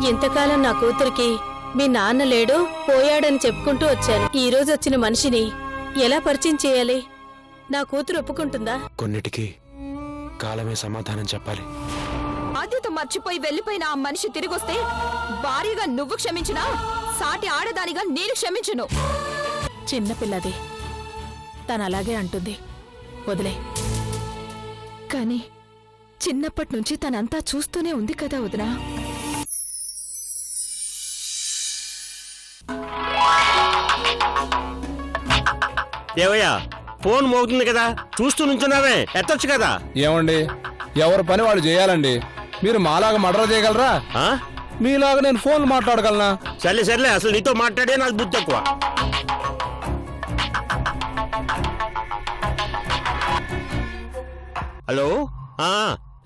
ఇంతకాలం నా కూతురికి మీ నాన్న లేడు పోయాడని చెప్పుకుంటూ వచ్చాను. ఈ రోజు వచ్చిన మనిషిని ఎలా పరిచయం చేయాలి? నా కూతురు ఒప్పుకుంటుందా? కొన్నిటికి కాలమే సమాధానం చెప్పాలి. బాధ్యత మర్చిపోయి వెళ్లిపోయిన ఆ మనిషి తిరిగొస్తే భార్యగా నువ్వు క్షమించినా సాటి ఆడదానిగా నేను క్షమించును. చిన్నపిల్లది, తనలాగే అంటుంది, వదిలే. కానీ చిన్నప్పటి నుంచి తనంతా చూస్తూనే ఉంది కదా వదినా. ఏవయ్యా, ఫోన్ మోగుతుంది కదా, చూస్తూ నుంచున్నావే, ఎత్తొచ్చు కదా. ఏమండి, ఎవరి పని వాళ్ళు చేయాలండి. మీరు మాలాగా మర్డర్ చేయగలరా? మీలాగా నేను ఫోన్ మాట్లాడగలనా? సర్లే సర్లే, అసలు నీతో మాట్లాడే నాకు బుద్ధి తక్కువ. హలో,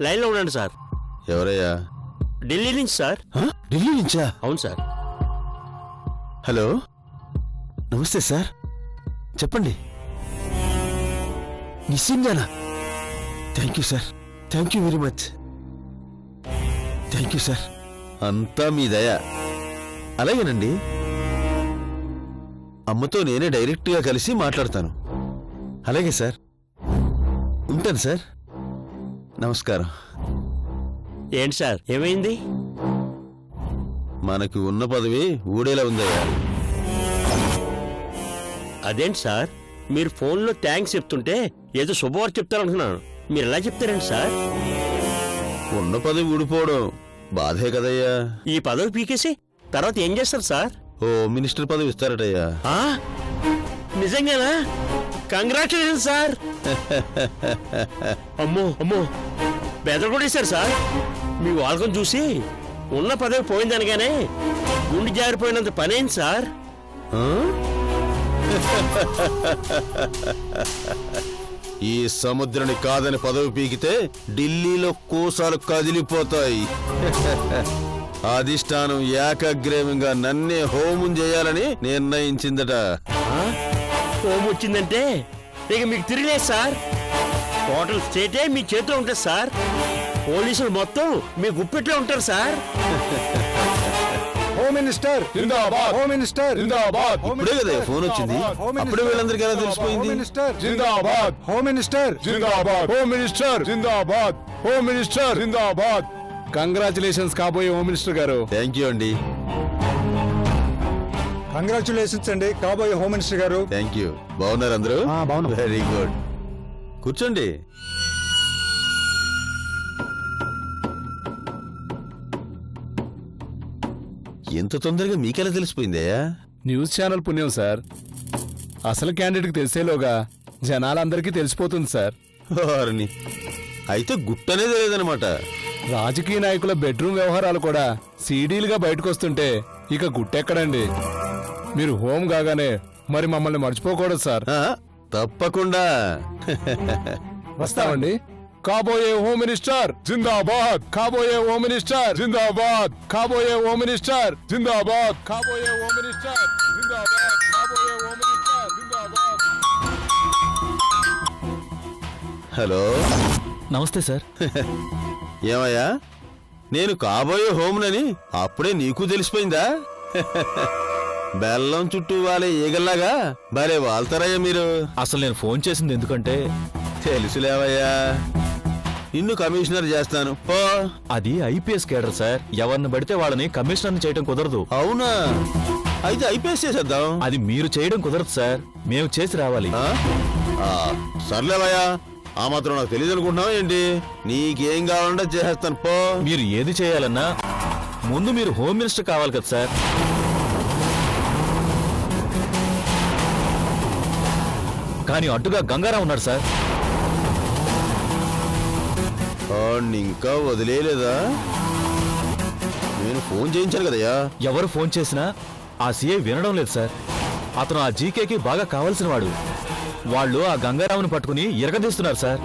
లైన్ లో ఉండండి సార్. ఎవరయ్యా? ఢిల్లీ నుంచి సార్. ఢిల్లీ నుంచా? అవును సార్. హలో, నమస్తే సార్, చెప్పండి. నిజంగానా? Thank you sir, thank you very much. Thank you sir, అంతా మీ దయ. అలాగేనండి, అమ్మతో నేనే డైరెక్ట్గా కలిసి మాట్లాడతాను. అలాగే సార్, ఉంటాను సార్, నమస్కారం. ఏంటి సార్, ఏమైంది? మనకి ఉన్న పదవి ఊడేలా ఉందయ్యా. అదేంటి సార్, మీరు ఫోన్లో థ్యాంక్స్ చెప్తుంటే ఏదో శుభవార్త చెప్తారనుకున్నాను. మీరు ఎలా చెప్తారండి సార్? ఉన్న పదవి ఊడిపోవడం బాధే కదయ్యా. ఈ పదవి పీకేసి తర్వాత ఏం చేస్తారు సార్? ఓ మినిస్టర్ పదవి ఇస్తారటయ్యా. నిజంగానా? Congratulation sir. అమ్మో అమ్మో, బెదరగొట్టేశారు సార్. మీ వాళ్ళకం చూసి ఉన్న పదవి పోయిందనగానే గుండె జారిపోయినంత పనేంటి సార్? ఈ సముద్రాన్ని కాదని పదవి పీకితే ఢిల్లీలో కోసాలు కదిలిపోతాయి. అధిష్టానం ఏకగ్రీవంగా నన్నే హోమం చేయాలని నిర్ణయించిందట. హోమ్ వచ్చిందంటే ఇక మీకు తిరిగలేదు సార్. టోటల్ స్టేటే మీ చేతిలో ఉంటుంది సార్. పోలీసులు మొత్తం మీ గుప్పెట్లో ఉంటారు సార్. హోమ్ మినిస్టర్ జిందాబాద్, హోమ్ మినిస్టర్ జిందాబాద్. ఇప్పుడే కదా ఫోన్ వచ్చింది, అప్పుడే వీళ్ళందరికీ ఎలా తెలిసిపోయింది? హోమ్ మినిస్టర్ జిందాబాద్, హోమ్ మినిస్టర్ జిందాబాద్, హోమ్ మినిస్టర్ జిందాబాద్, హోమ్ మినిస్టర్ జిందాబాద్. కంగ్రాచులేషన్స్ కాబోయే హోమ్ మినిస్టర్ గారు. థ్యాంక్ యూ అండి. కంగ్రాచులేషన్స్ అండి కాబోయే హోమ్ మినిస్టర్ గారు. Thank you. బాగున్నారు అందరూ? Very good. కూర్చోండి. ఎంత తొందరగా మీకెలా తెలిసిపోయిందయ్యా? న్యూస్ ఛానల్ పుణ్యం సార్. అసలు క్యాండిడేట్కి తెలిసేలోగా జనాలందరికీ తెలిసిపోతుంది సార్. వారిని అయితే గుట్టనేది లేదనమాట. రాజకీయ నాయకుల బెడ్రూమ్ వ్యవహారాలు కూడా సీడీలుగా బయటకు వస్తుంటే ఇక గుట్టెక్కడండి. మీరు హోమ్ కాగానే మరి మమ్మల్ని మర్చిపోకూడదు సార్. తప్పకుండా వస్తామండి. కాబోయే హోమ్ మినిస్టర్ జిందాబాద్, కాబోయే హోమ్ మినిస్టర్ జిందాబాద్, కాబోయే హోమ్ మినిస్టర్ జిందాబాద్, కాబోయే హోమ్ మినిస్టర్ జిందాబాద్, కాబోయే హోమ్ మినిస్టర్ జిందాబాద్. హలో, నమస్తే సార్. ఏమయ్యా, నేను కాబోయే హోమ్నని అప్పుడే నీకు తెలిసిపోయిందా? బెల్లం చుట్టూ వాలే ఈగల్లాగా భలే వాళ్తారయ్యా మీరు. అసలు నేను ఫోన్ చేసింది ఎందుకంటే తెలుసులేవయ్యా, నిన్ను కమిషనర్ చేస్తాను పో. అది ఐపీఎస్ కేడర్ సార్. ఎవరిని పడితే వాళ్ళని కమిషనర్ చేయడం కుదరదు. అవునా? అయితే ఐపీఎస్ చేసేద్దాం. అది మీరు చేయడం కుదరదు సార్, మేము చేసి రావాలి. సర్లేవయ్యా, ఆ మాత్రం నాకు తెలియదు అనుకుంటున్నావా ఏంటి? నీకేం కావాలంటే చేసేస్తాను పో. మీరు ఏది చేయాలన్నా ముందు మీరు హోమ్ మినిస్టర్ కావాలి కదా సార్. కానీ అడ్డుగా గంగారావు ఉన్నాడు సార్. ఇంకా వదిలేదా? నేను ఫోన్ చేయించాను కదయ్యా. ఎవరు ఫోన్ చేసినా ఆ సీఐ వినడం లేదు సార్. అతను ఆ జీకేకి బాగా కావాల్సిన వాడు. వాళ్ళు ఆ గంగారావుని పట్టుకుని ఇరగదీస్తున్నారు సార్.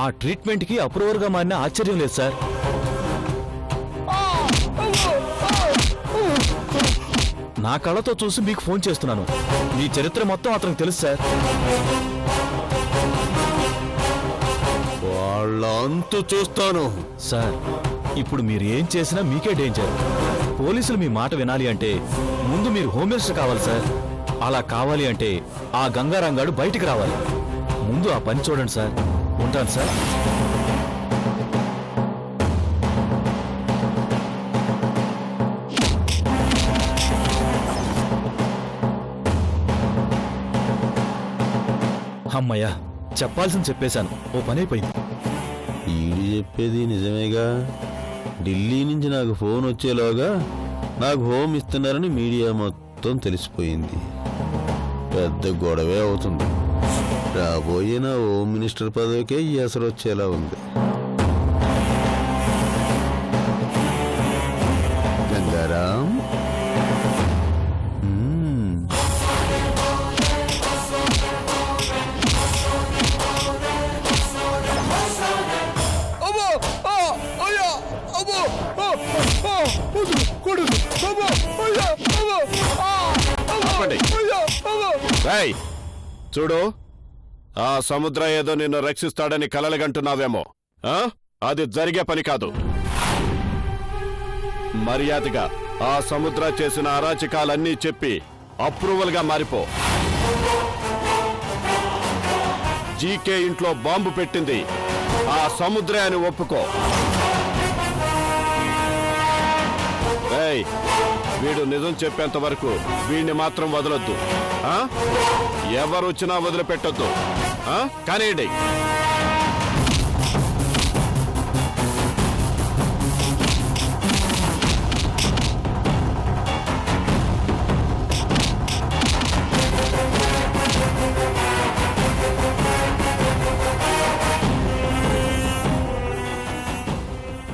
ఆ ట్రీట్మెంట్ కి అప్రూవర్ గా మారిన ఆశ్చర్యం లేదు సార్. నా కళ్ళతో చూసి మీకు ఫోన్ చేస్తున్నాను. మీ చరిత్ర మొత్తం అతనికి తెలుసు సార్. అంతు చూస్తాను. సార్ ఇప్పుడు మీరు ఏం చేసినా మీకే డేంజర్. పోలీసులు మీ మాట వినాలి అంటే ముందు మీరు హోమ్ మినిస్టర్ కావాలి సార్. అలా కావాలి అంటే ఆ గంగారాంగాడు బయటికి రావాలి. ముందు ఆ పని చూడండి సార్. ఉంటాను సార్. అమ్మయ్యా, చెప్పాల్సింది చెప్పేశాను. ఓ పని అయిపోయింది. ఈడు చెప్పేది నిజమేగా. ఢిల్లీ నుంచి నాకు ఫోన్ వచ్చేలోగా నాకు హోమ్ ఇస్తున్నారని మీడియా మొత్తం తెలిసిపోయింది. పెద్ద గొడవే అవుతుంది. రాబోయే నా హోమ్ మినిస్టర్ పదవికే ఎసరు వచ్చేలా ఉంది. గంగారాం, రేయ్, చూడు, ఆ సముద్ర ఏదో నిన్ను రక్షిస్తాడని కలలుగంటున్నావేమో. అది జరిగే పని కాదు. మర్యాదగా ఆ సముద్ర చేసిన అరాచకాలన్నీ చెప్పి అప్రూవల్ గా మారిపో. జీకే ఇంట్లో బాంబు పెట్టింది ఆ సముద్రే అని ఒప్పుకో. రేయ్, వీడు నిజం చెప్పేంత వరకు వీడిని మాత్రం వదలొద్దు. ఎవరొచ్చినా వదిలిపెట్టొద్దు. కానివ్వండి.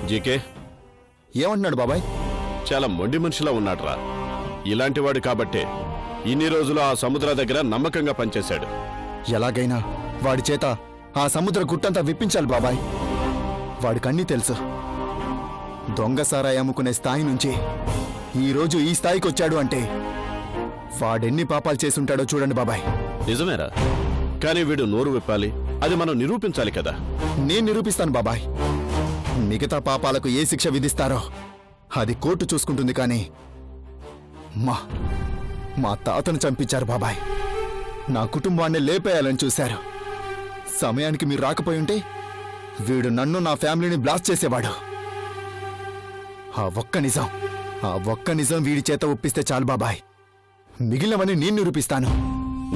జీకే ఏమంటున్నాడు బాబాయ్? చాలా మొండి మనిషిలా ఉన్నాడ్రా. ఇలాంటివాడు కాబట్టే ఇన్ని రోజులు ఆ సముద్ర దగ్గర నమ్మకంగా పనిచేశాడు. ఎలాగైనా వాడి చేత ఆ సముద్ర గుట్టంతా విప్పించాలి బాబాయ్. వాడికన్నీ తెలుసు. దొంగ సారాయి అమ్ముకునే స్థాయి నుంచి ఈరోజు ఈ స్థాయికి వచ్చాడు అంటే వాడెన్ని పాపాలు చేసుంటాడో చూడండి బాబాయ్. నిజమేరా, కానీ వీడు నోరు విప్పాలి. అది మనం నిరూపించాలి కదా. నేను నిరూపిస్తాను బాబాయ్. మిగతా పాపాలకు ఏ శిక్ష విధిస్తారో అది కోర్టు చూసుకుంటుంది. కానీ మా తాతను చంపించారు బాబాయ్. నా కుటుంబాన్ని లేపేయాలని చూశారు. సమయానికి మీరు రాకపోయి ఉంటే వీడు నన్ను, నా ఫ్యామిలీని బ్లాస్ట్ చేసేవాడు. ఆ ఒక్క నిజం వీడి చేత ఒప్పిస్తే చాలు బాబాయ్. మిగిలినవని నేను నిరూపిస్తాను.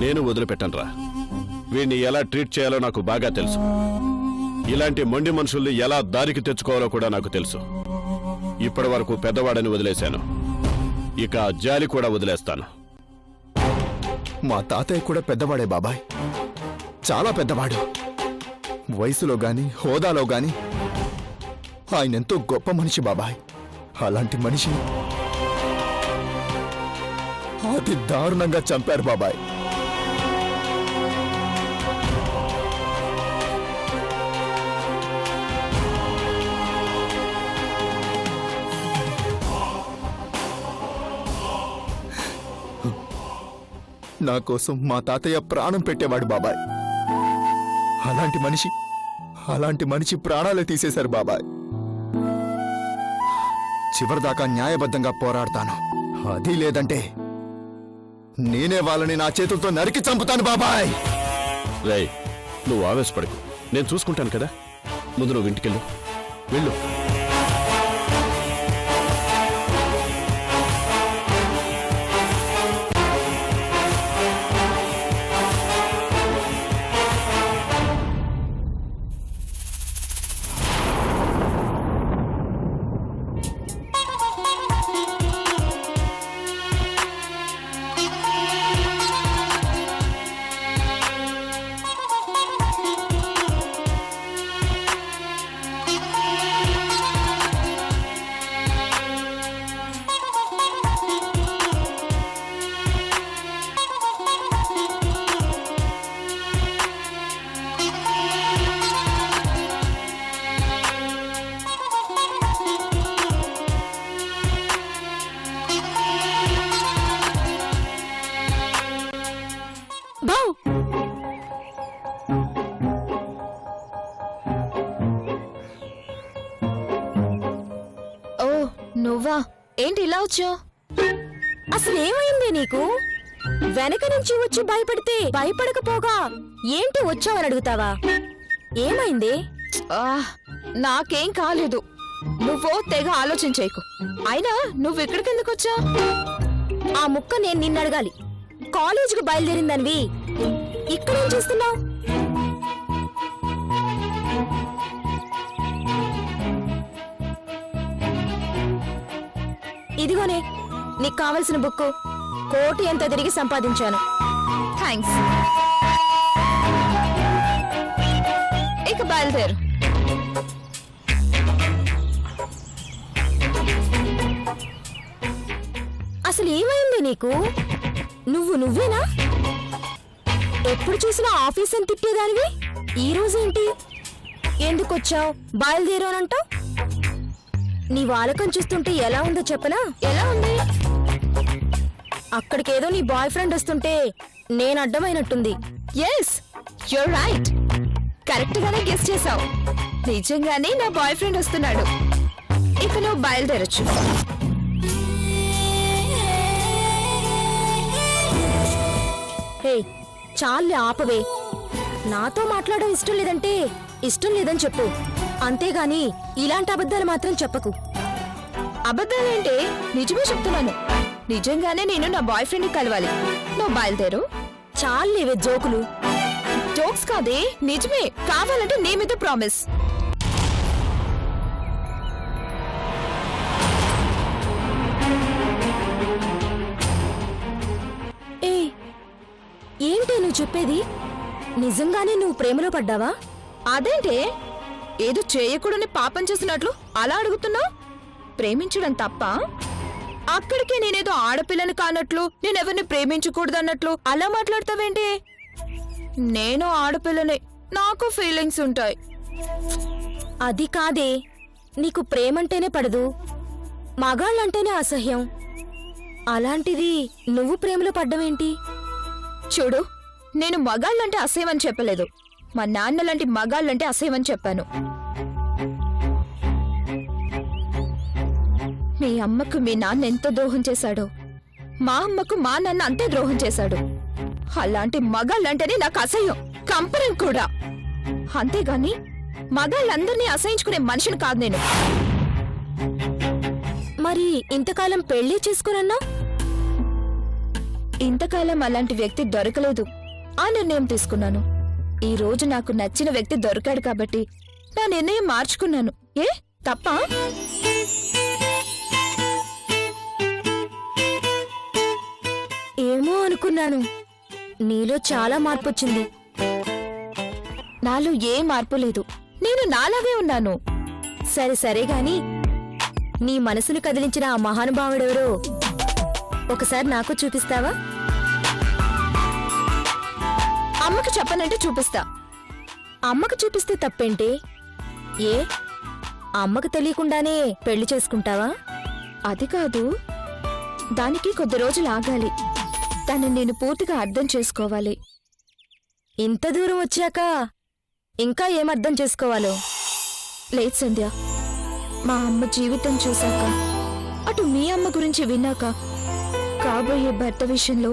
నేను వదిలిపెట్టనురా. వీడిని ఎలా ట్రీట్ చేయాలో నాకు బాగా తెలుసు. ఇలాంటి మొండి మనుషుల్ని ఎలా దారికి తెచ్చుకోవాలో కూడా నాకు తెలుసు. ఇప్పటి వరకు పెద్దవాడని వదిలేశాను, ఇక జాలి కూడా వదిలేస్తాను. మా తాతయ్య కూడా పెద్దవాడే బాబాయ్. చాలా పెద్దవాడు. వయసులో గాని హోదాలో గాని ఆయనెంతో గొప్ప మనిషి బాబాయ్. అలాంటి మనిషిని అతి దారుణంగా చంపారు బాబాయ్. నా కోసం మా తాతయ్య ప్రాణం పెట్టేవాడు బాబాయ్. అలాంటి మనిషి ప్రాణాలే తీసేశారు బాబాయ్. చివరిదాకా న్యాయబద్ధంగా పోరాడతాను. అది లేదంటే నేనే వాళ్ళని నా చేతులతో నరికి చంపుతాను బాబాయ్. రేయ్, నువ్వు ఆవేశపడకు. నేను చూసుకుంటాను కదా. ముందు నువ్వు ఇంటికెళ్ళు. వెళ్ళు. నువ్వా? ఏంటి ఇలా వచ్చావు? అసలు ఏమైంది నీకు? వెనక నుంచి వచ్చి భయపడితే భయపడకపోగా ఏంటి వచ్చావని అడుగుతావా? ఏమైంది? నాకేం కాలేదు. నువ్వు తెగ ఆలోచించేకు. అయినా నువ్వు ఇక్కడికి ఎందుకు వచ్చా? ఆ ముక్క నేను నిన్ను అడగాలి. కాలేజీకి బయలుదేరిందనివి ఇక్కడేం చేస్తున్నావు? ఇదిగోనే నీకు కావలసిన బుక్కు. కోటి ఎంత తిరిగి సంపాదించాను. థ్యాంక్స్. ఇక బయలుదేరు. అసలు ఏమైంది నీకు? నువ్వేనా? ఎప్పుడు చూసినా ఆఫీస్ అని తిట్టేదానివి, ఈ రోజేంటి? ఎందుకొచ్చావు? బయలుదేరు అని అంటావు. నీ వాలకం చూస్తుంటే ఎలా ఉందో చెప్పనా? ఎలా ఉంది? అక్కడికేదో నీ బాయ్ ఫ్రెండ్ వస్తుంటే నేను అడ్డమైనట్టుంది. Yes, you're right. కరెక్ట్ గానే గెస్ చేసావు. నిజంగానే నా బాయ్ ఫ్రెండ్ వస్తున్నాడు. ఇక నువ్వు బయలుదేరొచ్చు. హే, చాలే ఆపవే. నాతో మాట్లాడడం ఇష్టం లేదంటే ఇష్టం లేదని చెప్పు. అంతేగాని ఇలాంటి అబద్ధాలు మాత్రం చెప్పకు. అబద్ధాలేంటే? నిజమే చెప్తున్నాను. నిజంగానే నేను నా బాయ్ ఫ్రెండ్ని కలవాలి. నువ్వు బయలుదేరు. చాలేవే జోకులు. జోక్స్ కాదే, నిజమే. కావాలంటే నీ మీద ప్రామిస్. ఏ ఏంటి నువ్వు చెప్పేది? నిజంగానే నువ్వు ప్రేమలో పడ్డావా? అదేంటే ఏదో చేయకూడని పాపం చేసినట్లు అలా అడుగుతున్నావు? ప్రేమించడం తప్ప? అక్కడికే నేనేదో ఆడపిల్లని కానట్లు, నేనెవరిని ప్రేమించకూడదన్నట్లు అలా మాట్లాడతావేంటి? నేను ఆడపిల్లని, నాకు ఫీలింగ్స్ ఉంటాయి. అది కాదే, నీకు ప్రేమంటేనే పడదు, మగాళ్ళంటేనే అసహ్యం. అలాంటిది నువ్వు ప్రేమలో పడ్డవేంటి? చూడు, నేను మగాళ్ళంటే అసహ్యం అని చెప్పలేదు. మా నాన్నలాంటి మగాళ్ళంటే అసహ్యం అని చెప్పాను. మీ అమ్మకు మీ నాన్న ఎంత ద్రోహం చేశాడో, మా అమ్మకు మా నాన్న అంతే ద్రోహం చేశాడు. అలాంటి మగాళ్ళంటేనే నాకు అసహ్యం, కంపరం కూడా. అంతేగాని మగాళ్ళందరినీ అసహించుకునే మనిషిని కాదు నేను. మరి ఇంతకాలం పెళ్లి చేసుకున్నా? ఇంతకాలం అలాంటి వ్యక్తి దొరకలేదు. ఆ నిర్ణయం తీసుకున్నాను. ఈ రోజు నాకు నచ్చిన వ్యక్తి దొరికాడు కాబట్టి నా నిర్ణయం మార్చుకున్నాను. ఏ తప్పా? ఏమో అనుకున్నాను. నీలో చాలా మార్పు వచ్చింది. నాలో ఏ మార్పు లేదు. నేను నాలాగే ఉన్నాను. సరే సరే గాని నీ మనసును కదిలించిన ఆ మహానుభావుడెవరో ఒకసారి నాకు చూపిస్తావా? అమ్మకు చెప్పనంటే చూపిస్తా. అమ్మకు చూపిస్తే తప్పేంటి? ఏ అమ్మకు తెలియకుండానే పెళ్లి చేసుకుంటావా? అది కాదు, దానికి కొద్ది రోజులు ఆగాలి. తనని నేను పూర్తిగా అర్థం చేసుకోవాలి. ఇంత దూరం వచ్చాక ఇంకా ఏమర్థం చేసుకోవాలో? లేదు సంధ్య, మా అమ్మ జీవితం చూశాక, అటు మీ అమ్మ గురించి విన్నాక కాబోయే భర్త విషయంలో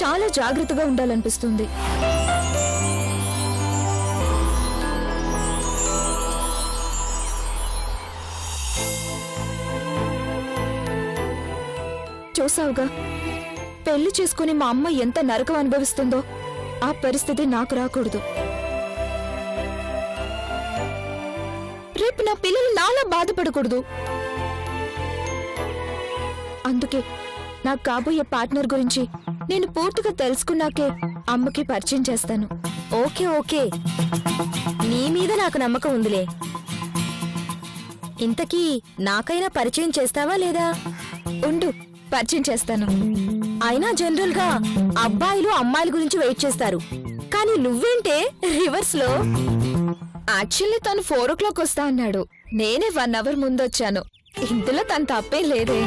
చాలా జాగ్రత్తగా ఉండాలనిపిస్తుంది. చూసావుగా, పెళ్లి చేసుకుని మా అమ్మ ఎంత నరకం అనుభవిస్తుందో. ఆ పరిస్థితి నాకు రాకూడదు. రేపు నా పిల్లలు నాలా బాధపడకూడదు. అందుకే నాకు కాబోయే పార్ట్నర్ గురించి నేను పూర్తిగా తెలుసుకున్నాకే అమ్మకి పరిచయం చేస్తాను. ఓకే ఓకే, నీ మీద నాకు నమ్మకం ఉందిలే. ఇంతకీ నాకైనా పరిచయం చేస్తావా లేదా? ఉండు, పరిచయం చేస్తాను. అయినా జనరల్ గా అబ్బాయిలు అమ్మాయిల గురించి వెయిట్ చేస్తారు, కానీ నువ్వేంటే రివర్స్ లో? యాక్చువల్లీ తను 4 o'clock వస్తా అన్నాడు. నేనే 1 hour ముందొచ్చాను. ఇందులో తన తప్పే లేదే.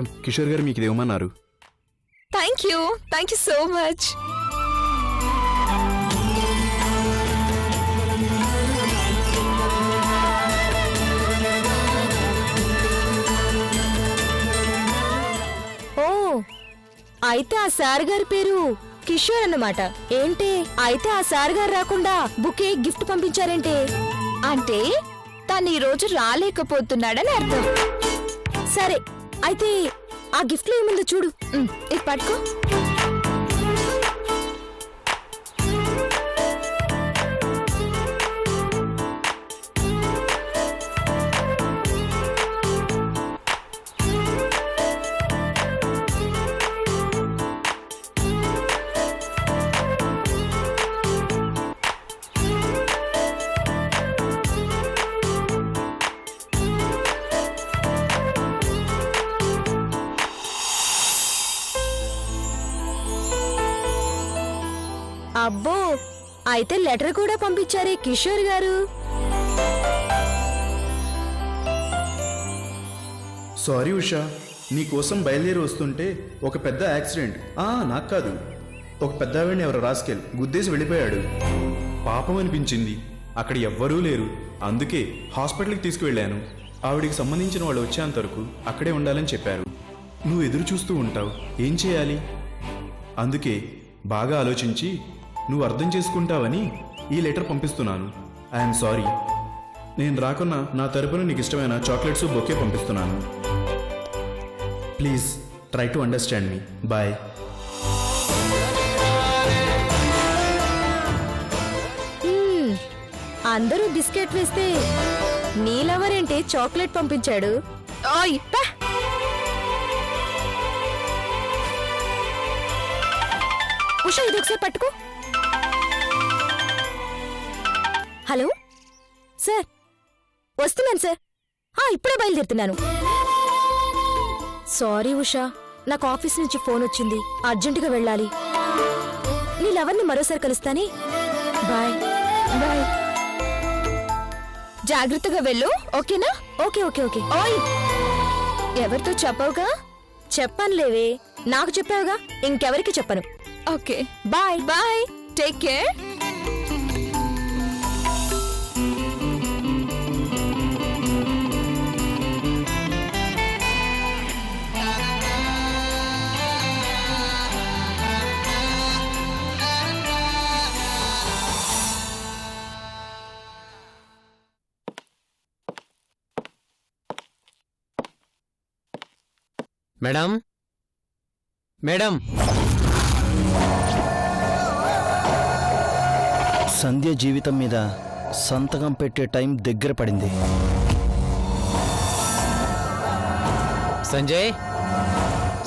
మేడం, కిషోర్ గారు మీకు ఇది ఇవ్వమన్నారు. Thank you so much. Oh, అయితే ఆ సార్ గారి పేరు కిషోర్ అన్నమాట. ఏంటి అయితే ఆ సార్ గారు రాకుండా బుకే గిఫ్ట్ పంపించారేంటి? అంటే తను ఈ రోజు రాలేకపోతున్నాడని అర్థం. సరే, అయితే ఆ గిఫ్ట్ లో ఏముందో చూడు. ఇది పట్టుకో. అబ్బో, అయితే లెటర్ కూడా పంపించారే కిషోర్ గారు. సారీ ఉషా, నీకోసం బయలుదేరి వస్తుంటే ఒక పెద్ద యాక్సిడెంట్. నాకు కాదు, ఒక పెద్ద ఆవిడని ఎవరో రాసుకెళ్ళి గుద్దేసి వెళ్ళిపోయాడు. పాపం అనిపించింది. అక్కడ ఎవ్వరూ లేరు, అందుకే హాస్పిటల్కి తీసుకువెళ్ళాను. ఆవిడికి సంబంధించిన వాళ్ళు వచ్చేంత వరకు అక్కడే ఉండాలని చెప్పారు. నువ్వు ఎదురు చూస్తూ ఉంటావు, ఏం చేయాలి? అందుకే బాగా ఆలోచించి నువ్వు అర్థం చేసుకుంటావని ఈ లెటర్ పంపిస్తున్నాను. I'm sorry. నేను రాకున్నా నా తరపున నీకు ఇష్టమైన చాక్లెట్స్ బొకే పంపిస్తున్నాను. Please try to understand me. Bye. అందరూ బిస్కెట్ వేస్తే నీలెవరేంటి చాక్లెట్ పంపించాడు? ఉషా, ఇది ఒకసారి పట్టుకో. హలో సార్, వస్తున్నాను సార్. ఇప్పుడే బయలుదేరుతున్నాను. సారీ ఉషా, నాకు ఆఫీస్ నుంచి ఫోన్ వచ్చింది, అర్జెంటుగా వెళ్ళాలి. నీలెవరిని మరోసారి కలుస్తానే. Bye bye. జాగ్రత్తగా వెళ్ళు, ఓకేనా? Okay okay okay. ఓయ్, ఎవరితో చెప్పవుగా? చెప్పనులేవే, నాకు చెప్పావుగా, ఇంకెవరికి చెప్పను. Okay, bye bye, take care. Madam, madam. Sandhya జీవితం మీద సంతకం పెట్టే టైం దగ్గర పడింది. సంజయ్,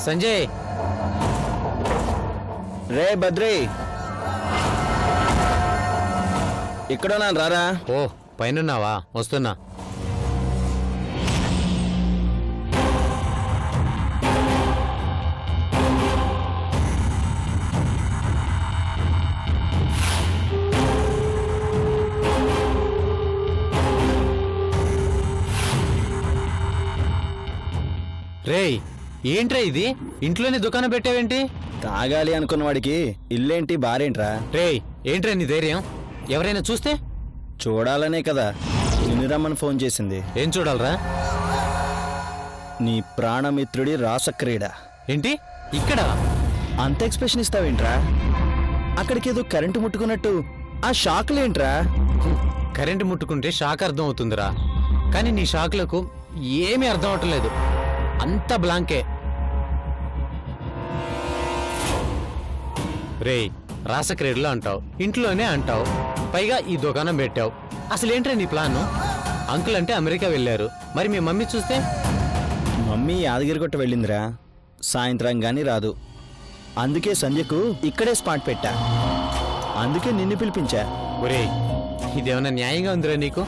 సంజయ్. రే బద్రీ, ఇక్కడ నా రారా. ఓ, పైనున్నావా? వస్తున్నా. రేయ్, ఏంట్రా ఇది? ఇంట్లోనే దుకాణం పెట్టావేంటి? తాగాలి అనుకున్న వాడికి ఇల్లేంటి బారేంట్రా? రేయ్, ఏంట్రా నీ ధైర్యం? ఎవరైనా చూస్తే? చూడాలనే కదా నిన్ను రమ్మని ఫోన్ చేసింది. ఏం చూడాలరా? నీ ప్రాణమిత్రుడి రాసక్రీడ. ఏంటి ఇక్కడ? అంత ఎక్స్ప్రెషన్ ఇస్తావేంట్రా? అక్కడికేదో కరెంటు ముట్టుకున్నట్టు ఆ షాక్లేంట్రా? కరెంటు ముట్టుకుంటే షాక్ అర్థం అవుతుందిరా, కానీ నీ షాక్లకు ఏమీ అర్థం అవట్లేదు. అంత బ్లాంకే. రేయ్, రాసక్రీడలో అంటావు, ఇంట్లోనే అంటావు, పైగా ఈ దుకాణం పెట్టావు. అసలేంట్రా నీ ప్లాను? అంకుల్ అంటే అమెరికా వెళ్ళారు, మరి మీ మమ్మీ చూస్తే? మమ్మీ యాదగిరిగుట్ట వెళ్ళిందిరా, సాయంత్రం గానీ రాదు. అందుకే సంధ్యకు ఇక్కడే స్పాట్ పెట్టా. అందుకే నిన్ను పిలిపించా. ఒరేయ్, ఇదేమన్నా న్యాయంగా ఉందిరా నీకు?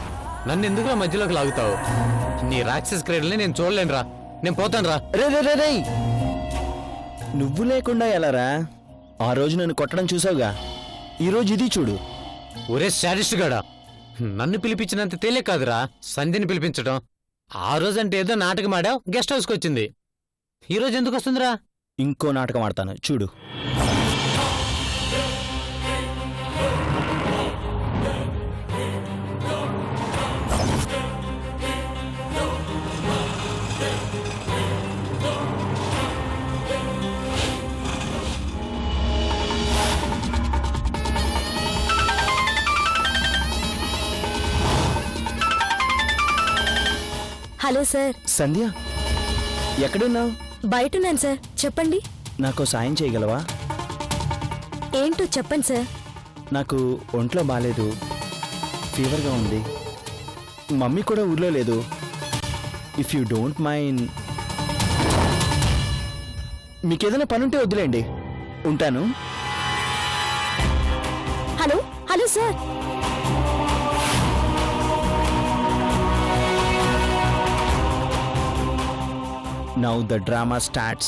నన్ను ఎందుకు మధ్యలోకి లాగుతావు? నీ రాక్షస్ క్రీడల్ని నేను చూడలేనురా, నేను పోతానురా. రే రే రే రే, నువ్వు లేకుండా ఎలారా? ఆ రోజు నన్ను కొట్టడం చూసావుగా, ఈరోజు ఇది చూడు. ఒరే శాడిస్ట్ గాడా, నన్ను పిలిపించినంత తేలే కాదురా సంధ్యని పిలిపించడం. ఆ రోజంటే ఏదో నాటకం ఆడావు, గెస్ట్ హౌస్కి వచ్చింది. ఈ రోజు ఎందుకు వస్తుందిరా? ఇంకో నాటకం ఆడతాను చూడు. Hello sir. సంధ్య, ఎక్కడున్నావు? బయటున్నాను సార్, చెప్పండి. నాకు సాయం చేయగలవా? ఏంటో చెప్పండి సార్. నాకు ఒంట్లో బాగాలేదు, ఫీవర్గా ఉంది. మమ్మీ కూడా ఊర్లో లేదు. ఇఫ్ యూ డోంట్ మైండ్, మీకేదైనా పనుంటే వద్దులేండి, ఉంటాను. Hello hello sir. Now the drama starts.